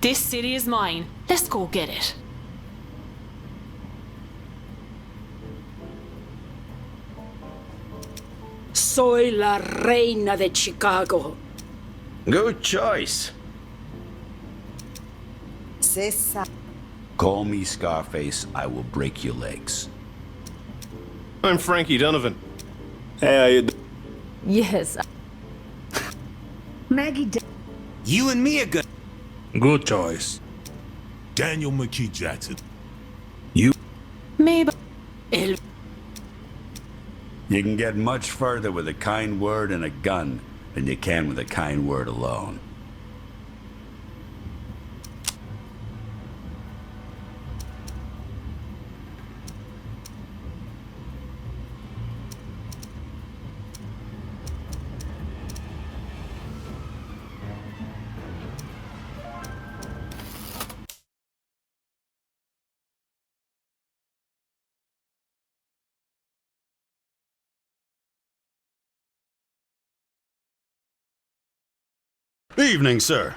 This city is mine. Let's go get it. Soy la reina de Chicago. Good choice. César. Call me Scarface, I will break your legs. I'm Frankie Donovan. Hey, how you doing? Yes. Maggie. You and me are good. Good choice. Daniel McKee Jackson. Maybe. El You can get much further with a kind word and a gun than you can with a kind word alone. Evening, sir.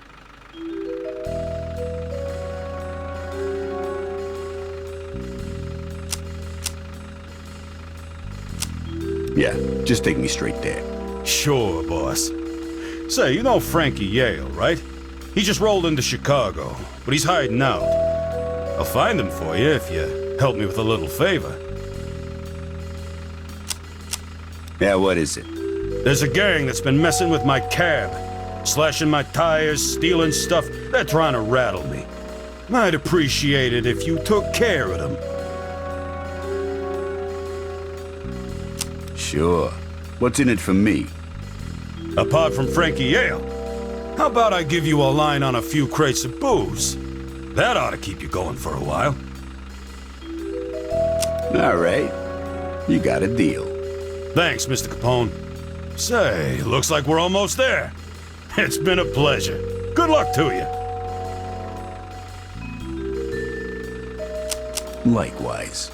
Yeah, just take me straight there. Sure, boss. Say, you know Frankie Yale, right? He just rolled into Chicago, but he's hiding out. I'll find him for you if you help me with a little favor. Yeah, what is it? There's a gang that's been messing with my cab. Slashing my tires, stealing stuff. They're trying to rattle me. I'd appreciate it if you took care of them. Sure. What's in it for me? Apart from Frankie Yale, how about I give you a line on a few crates of booze? That ought to keep you going for a while. All right. You got a deal. Thanks, Mr. Capone. Say, looks like we're almost there. It's been a pleasure. Good luck to you. Likewise.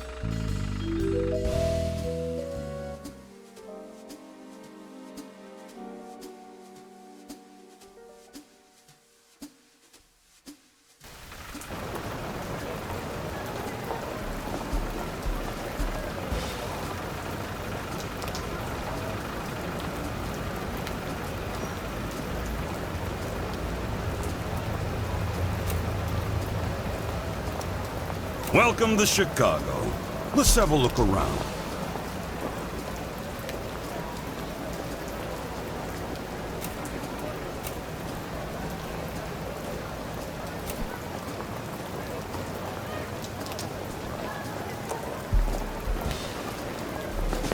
Welcome to Chicago. Let's have a look around.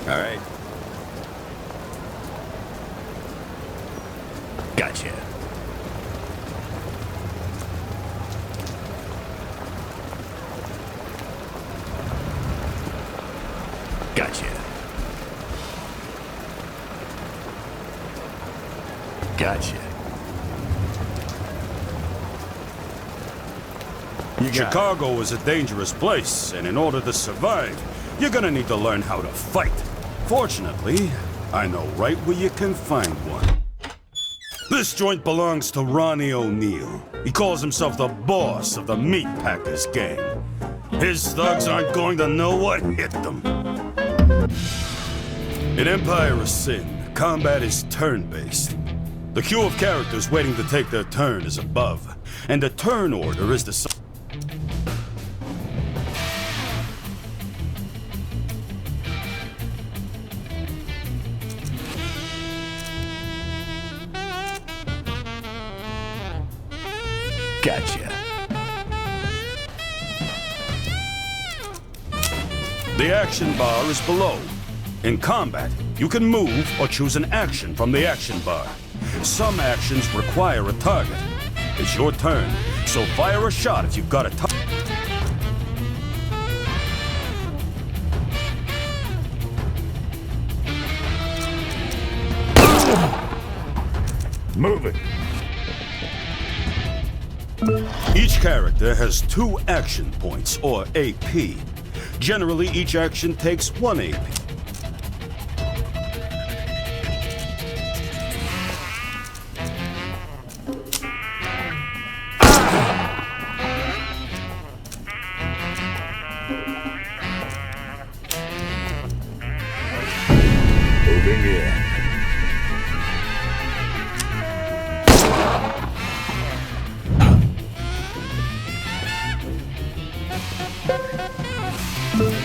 All right. Gotcha. Gotcha. Gotcha. Chicago is a dangerous place, and in order to survive, you're gonna need to learn how to fight. Fortunately, I know right where you can find one. This joint belongs to Ronnie O'Neill. He calls himself the boss of the Meat Packers gang. His thugs aren't going to know what hit them. In Empire of Sin, combat is turn-based. The queue of characters waiting to take their turn is above, and the turn order is the... Gotcha. The action bar is below. In combat, you can move or choose an action from the action bar. Some actions require a target. It's your turn, so fire a shot if you've got a target. Move it. Each character has 2 action points, or AP. Generally, each action takes 1 AP.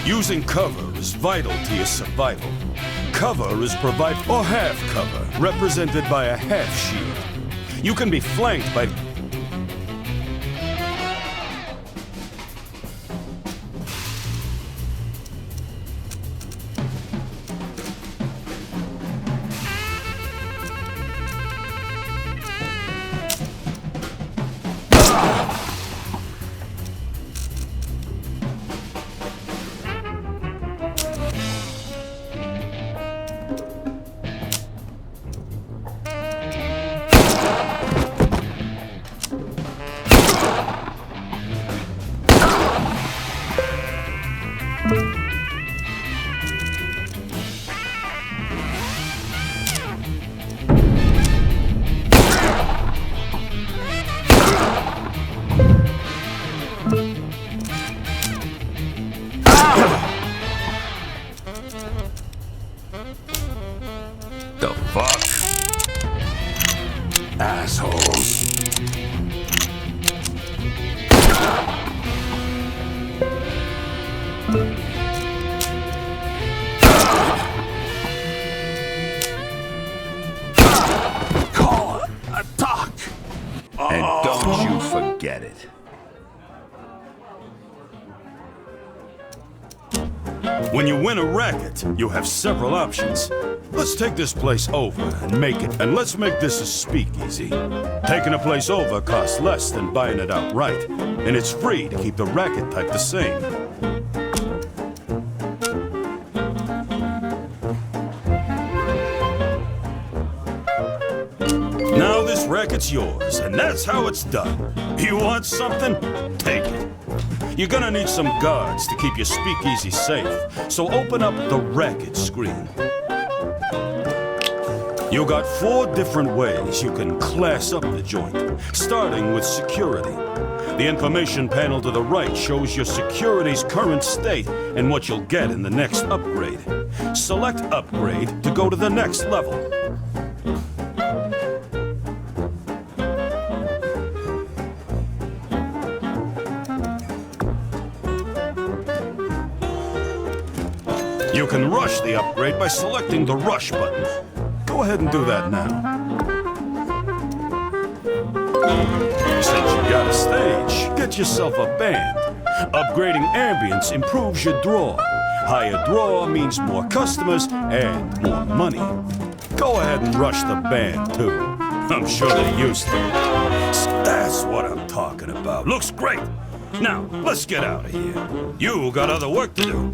Using cover is vital to your survival. Cover is or half cover, represented by a half shield. You can be flanked by... The fuck? Assholes. Call a doc. And don't you forget it. When you win a racket, you have several options. Let's take this place over and make it. And let's make this a speakeasy. Taking a place over costs less than buying it outright. And it's free to keep the racket type the same. Now this racket's yours, and that's how it's done. You want something? Take it. You're gonna need some guards to keep your speakeasy safe, so open up the racket screen. You got 4 different ways you can class up the joint, starting with security. The information panel to the right shows your security's current state and what you'll get in the next upgrade. Select upgrade to go to the next level. You can rush the upgrade by selecting the rush button. Go ahead and do that now. Since you got a stage, get yourself a band. Upgrading ambience improves your draw. Higher draw means more customers and more money. Go ahead and rush the band too. I'm sure they're used to it. That's what I'm talking about. Looks great. Now, let's get out of here. You got other work to do.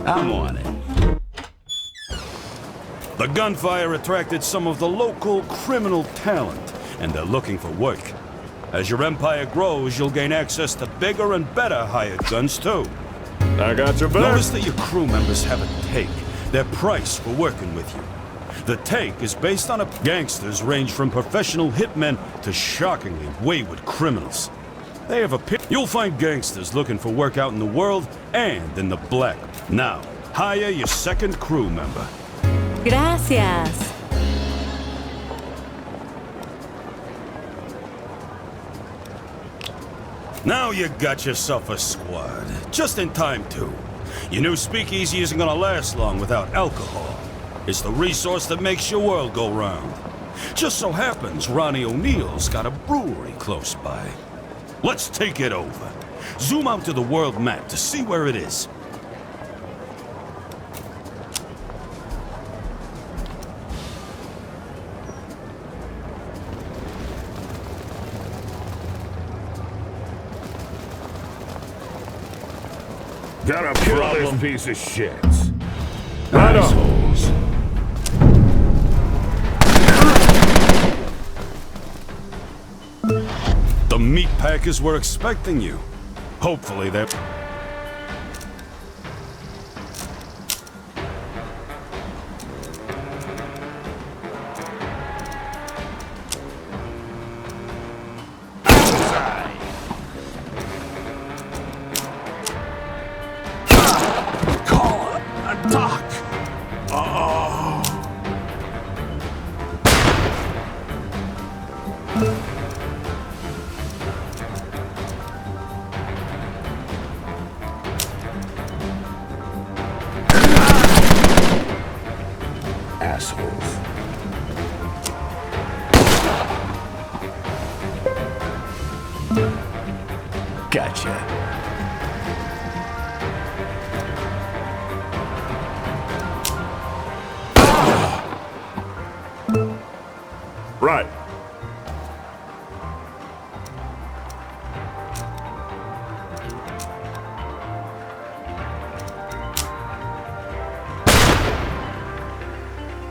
I'm on it. The gunfire attracted some of the local criminal talent, and they're looking for work. As your empire grows, you'll gain access to bigger and better hired guns, too. I got your back. Notice that your crew members have a take, their price for working with you. The take is based on gangsters range from professional hitmen to shockingly wayward criminals. They have a You'll find gangsters looking for work out in the world and in the black. Now, hire your second crew member. Gracias. Now you got yourself a squad. Just in time, too. Your new speakeasy isn't gonna last long without alcohol. It's the resource that makes your world go round. Just so happens Ronnie O'Neill's got a brewery close by. Let's take it over. Zoom out to the world map to see where it is. Got a problem, piece of shit. Assholes. The meat packers were expecting you. Hopefully they're... Gotcha. Right.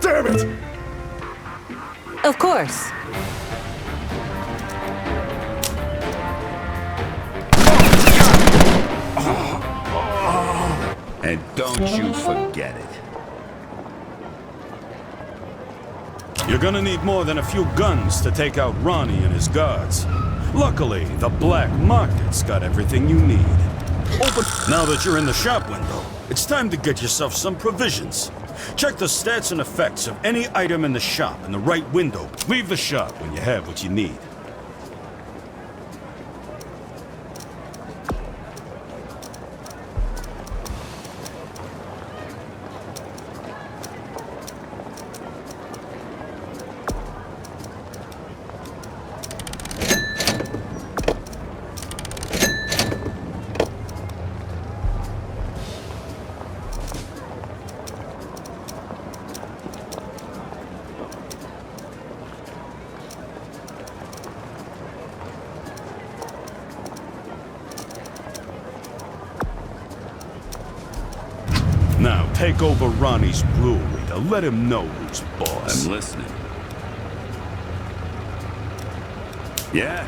Damn it! Of course. And don't you forget it. You're gonna need more than a few guns to take out Ronnie and his guards. Luckily, the black market's got everything you need. Now that you're in the shop window, it's time to get yourself some provisions. Check the stats and effects of any item in the shop in the right window. Leave the shop when you have what you need. Now, take over Ronnie's brewery to let him know who's boss. I'm listening. Yeah?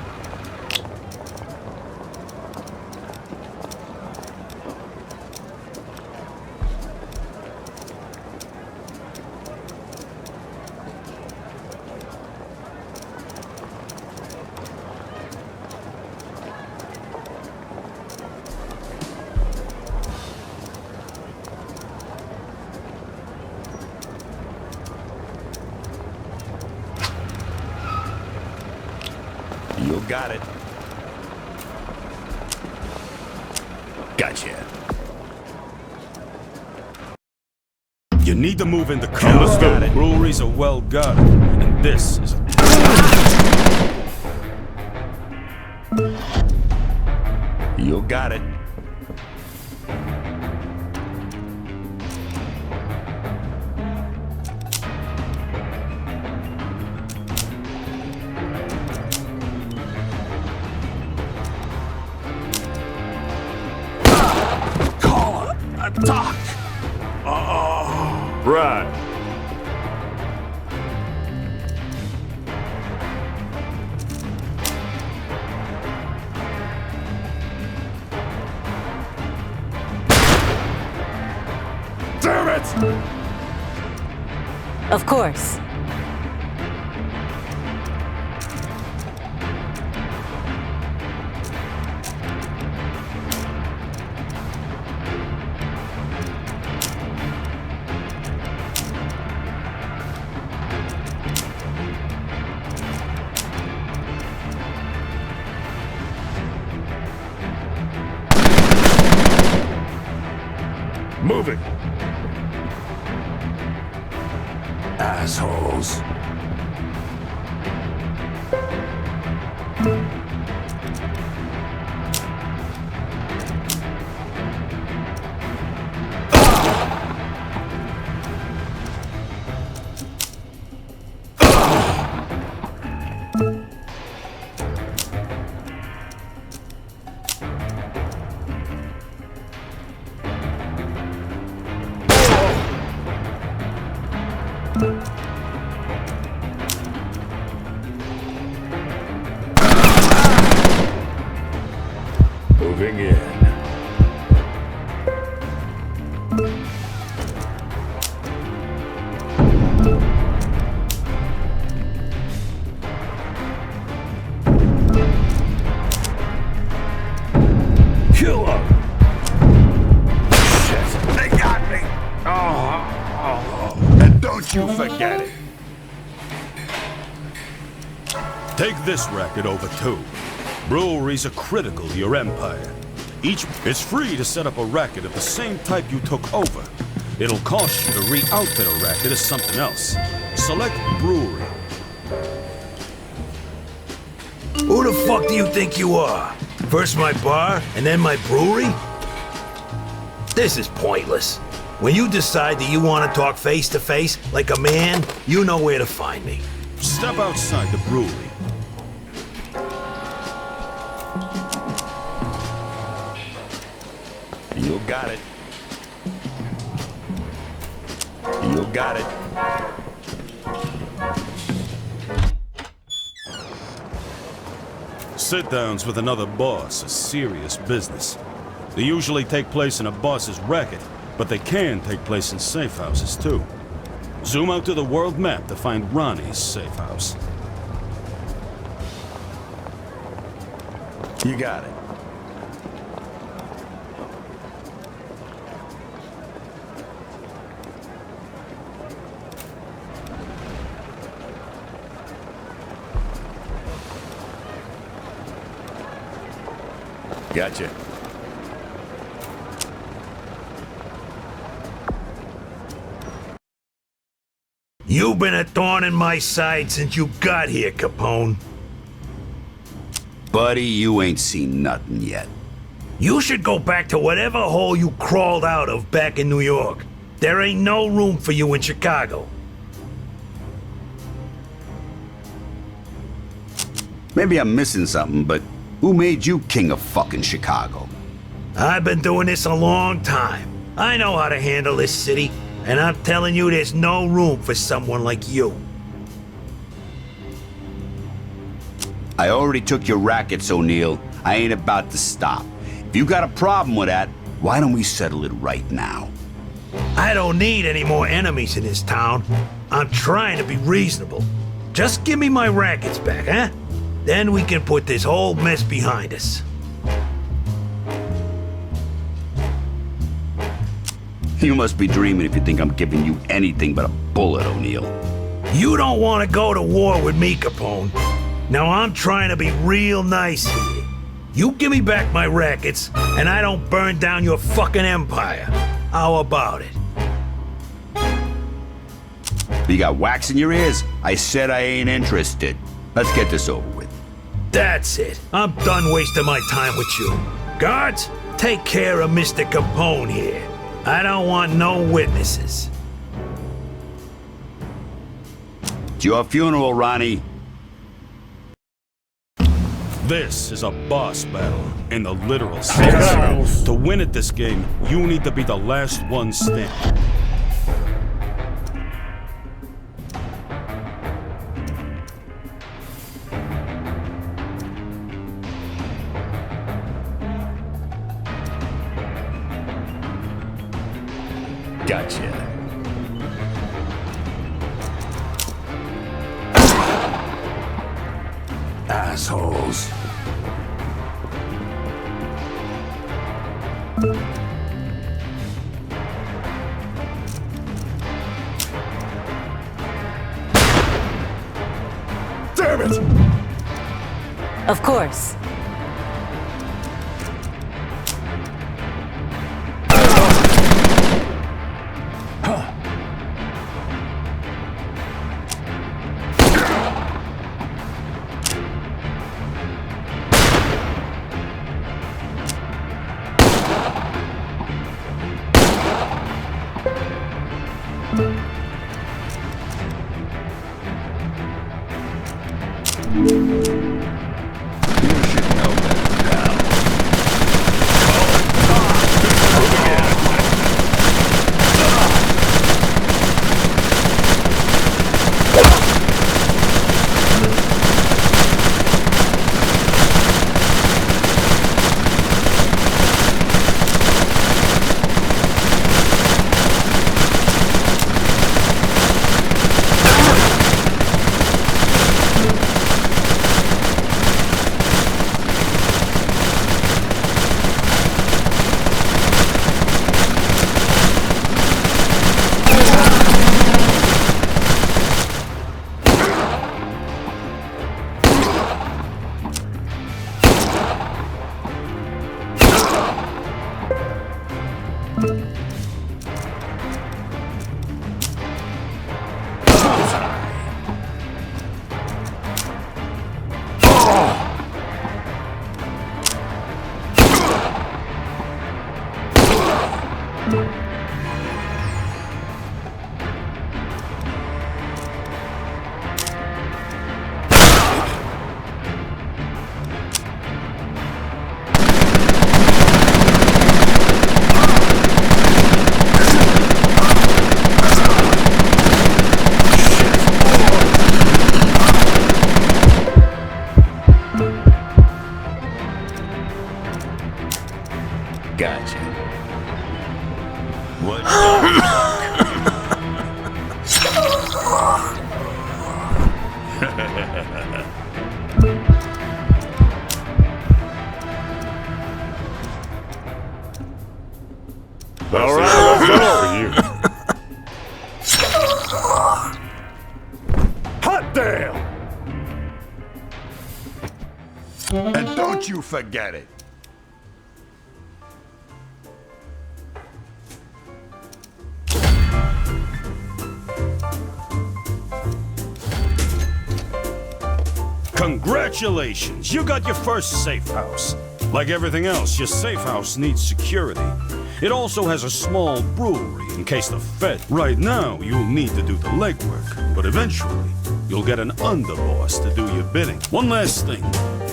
You got it. Gotcha. You need to move into cover. Understood. Breweries are well guarded, and this is a... You got it. Doc! Right. Damn it! Of course. Moving. Assholes. Moving in. Kill him! Shit, they got me! Oh. And don't you forget it! Take this racket over too. Breweries are critical to your empire. It's free to set up a racket of the same type you took over. It'll cost you to re-outfit a racket as something else. Select brewery. Who the fuck do you think you are? First my bar, and then my brewery? This is pointless. When you decide that you want to talk face to face, like a man, you know where to find me. Step outside the brewery. You got it. You got it. Sit-downs with another boss are serious business. They usually take place in a boss's racket, but they can take place in safe houses too. Zoom out to the world map to find Ronnie's safe house. You got it. Gotcha. You've been a thorn in my side since you got here, Capone. Buddy, you ain't seen nothing yet. You should go back to whatever hole you crawled out of back in New York. There ain't no room for you in Chicago. Maybe I'm missing something, but who made you king of fucking Chicago? I've been doing this a long time. I know how to handle this city, and I'm telling you there's no room for someone like you. I already took your rackets, O'Neill. I ain't about to stop. If you got a problem with that, why don't we settle it right now? I don't need any more enemies in this town. I'm trying to be reasonable. Just give me my rackets back, huh? Then we can put this whole mess behind us. You must be dreaming if you think I'm giving you anything but a bullet, O'Neill. You don't want to go to war with me, Capone. Now I'm trying to be real nice here. You give me back my rackets, and I don't burn down your fucking empire. How about it? You got wax in your ears? I said I ain't interested. Let's get this over with. That's it. I'm done wasting my time with you. Guards, take care of Mr. Capone here. I don't want no witnesses. It's your funeral, Ronnie. This is a boss battle, in the literal sense. To win at this game, you need to be the last one standing. Gotcha. Assholes. Damn it! Of course. You should Gotcha. What? All right, let's go over you. Hot damn! And don't you forget it. Congratulations! You got your first safe house. Like everything else, your safe house needs security. It also has a small brewery in case the Fed... Right now, you'll need to do the legwork, but eventually, you'll get an underboss to do your bidding. One last thing.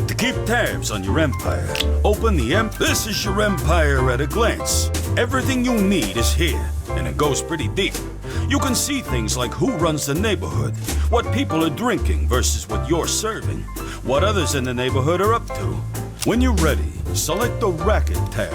To keep tabs on your empire, open the This is your empire at a glance. Everything you need is here, and it goes pretty deep. You can see things like who runs the neighborhood, what people are drinking versus what you're serving, what others in the neighborhood are up to. When you're ready, select the Racket tab.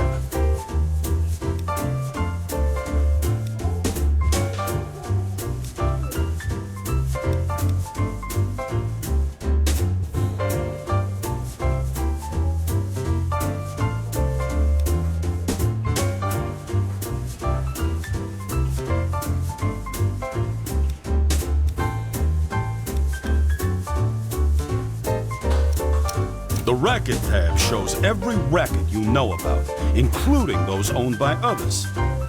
The Racket tab shows every racket you know about, including those owned by others.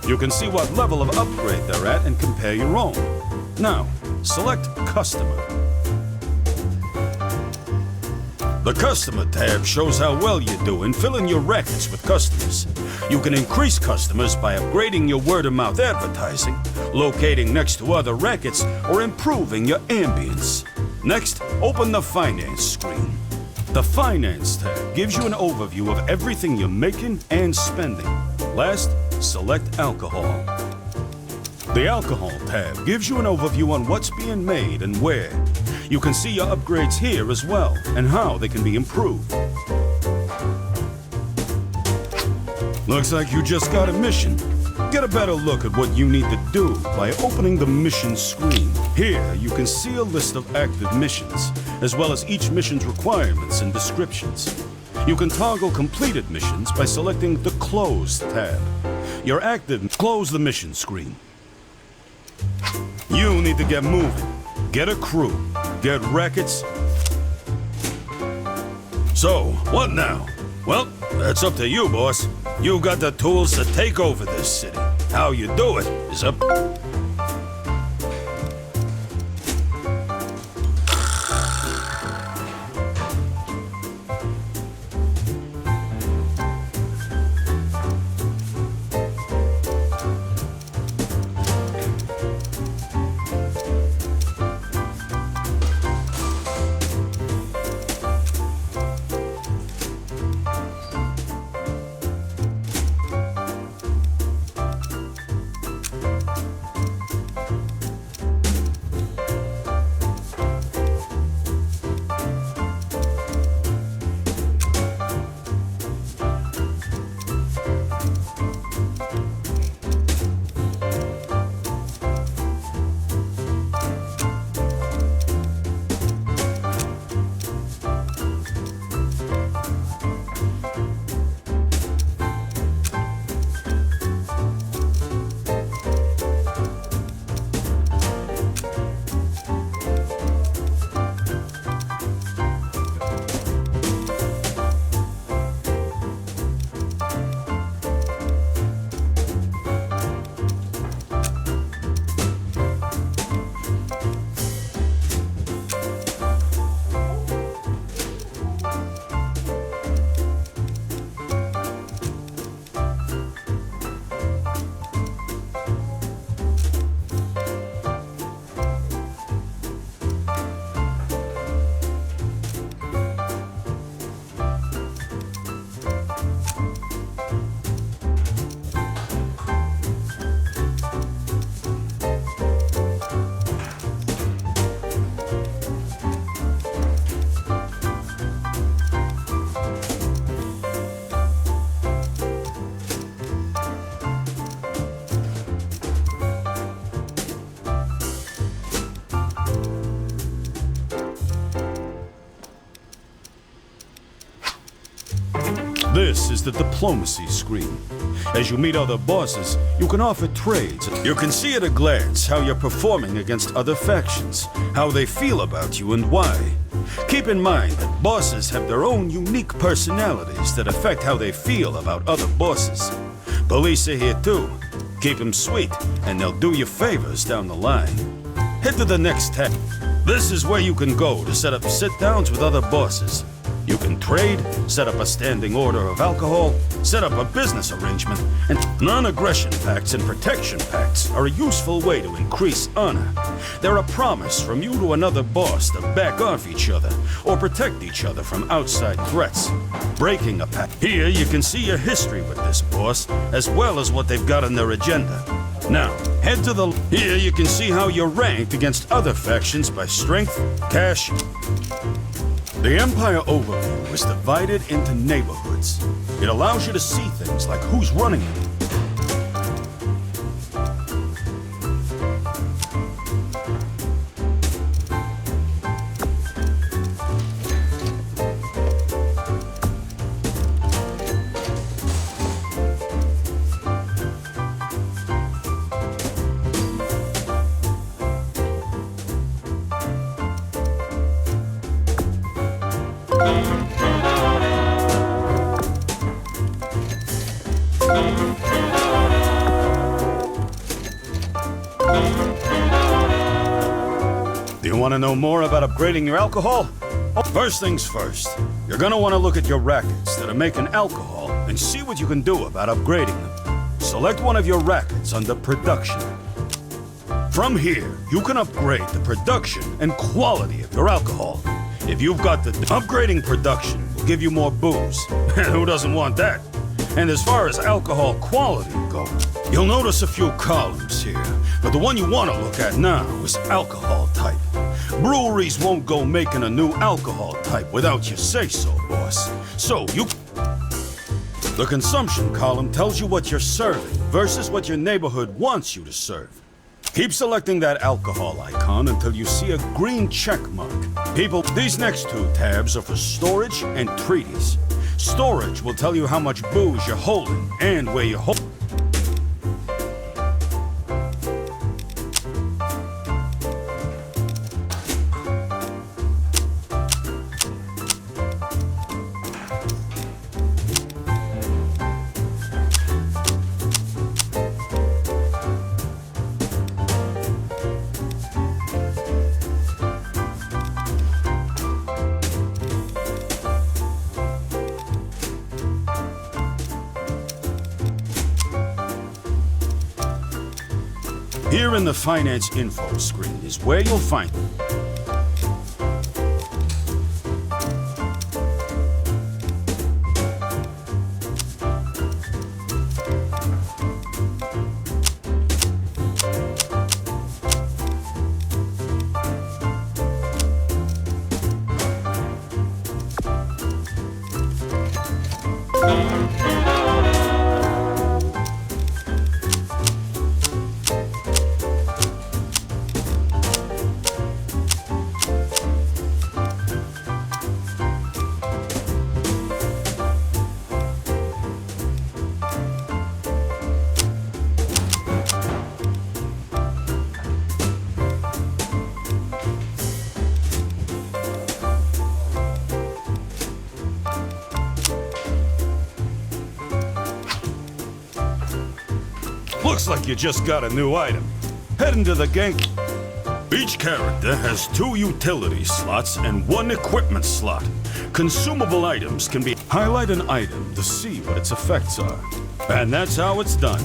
You can see what level of upgrade they're at and compare your own. Now, select Customer. The Customer tab shows how well you do in filling your rackets with customers. You can increase customers by upgrading your word-of-mouth advertising, locating next to other rackets, or improving your ambience. Next, open the Finance screen. The Finance tab gives you an overview of everything you're making and spending. Last, select Alcohol. The Alcohol tab gives you an overview on what's being made and where. You can see your upgrades here as well, and how they can be improved. Looks like you just got a mission. Get a better look at what you need to do by opening the mission screen. Here, you can see a list of active missions, as well as each mission's requirements and descriptions. You can toggle completed missions by selecting the Close tab. Your active... Close the mission screen. You need to get moving. Get a crew. Get rackets. So, what now? Well, that's up to you, boss. You got the tools to take over this city. How you do it is up... the diplomacy screen. As you meet other bosses, you can offer trades. You can see at a glance how you're performing against other factions, how they feel about you and why. Keep in mind that bosses have their own unique personalities that affect how they feel about other bosses. Police are here too. Keep them sweet, and they'll do you favors down the line. Head to the next tab. This is where you can go to set up sit-downs with other bosses. You can trade, set up a standing order of alcohol, set up a business arrangement, and non-aggression pacts and protection pacts are a useful way to increase honor. They're a promise from you to another boss to back off each other or protect each other from outside threats. Breaking a pact. Here you can see your history with this boss, as well as what they've got on their agenda. Now, head to the... Here you can see how you're ranked against other factions by strength, cash... The Empire overview is divided into neighborhoods. It allows you to see things like who's running it. Do you want to know more about upgrading your alcohol? First things first, you're going to want to look at your rackets that are making alcohol and see what you can do about upgrading them. Select one of your rackets under production. From here, you can upgrade the production and quality of your alcohol. If you've got the upgrading production will give you more booze. Who doesn't want that? And as far as alcohol quality goes, you'll notice a few columns here, but the one you want to look at now is alcohol type. Breweries won't go making a new alcohol type without you say-so, boss. The consumption column tells you what you're serving versus what your neighborhood wants you to serve. Keep selecting that alcohol icon until you see a green check mark. People, these next two tabs are for storage and treaties. Storage will tell you how much booze you're holding and where you're holding. Here in the finance info screen is where you'll find them. Looks like you just got a new item. Head into the gang. Each character has 2 utility slots and 1 equipment slot. Consumable items can be... Highlight an item to see what its effects are. And that's how it's done.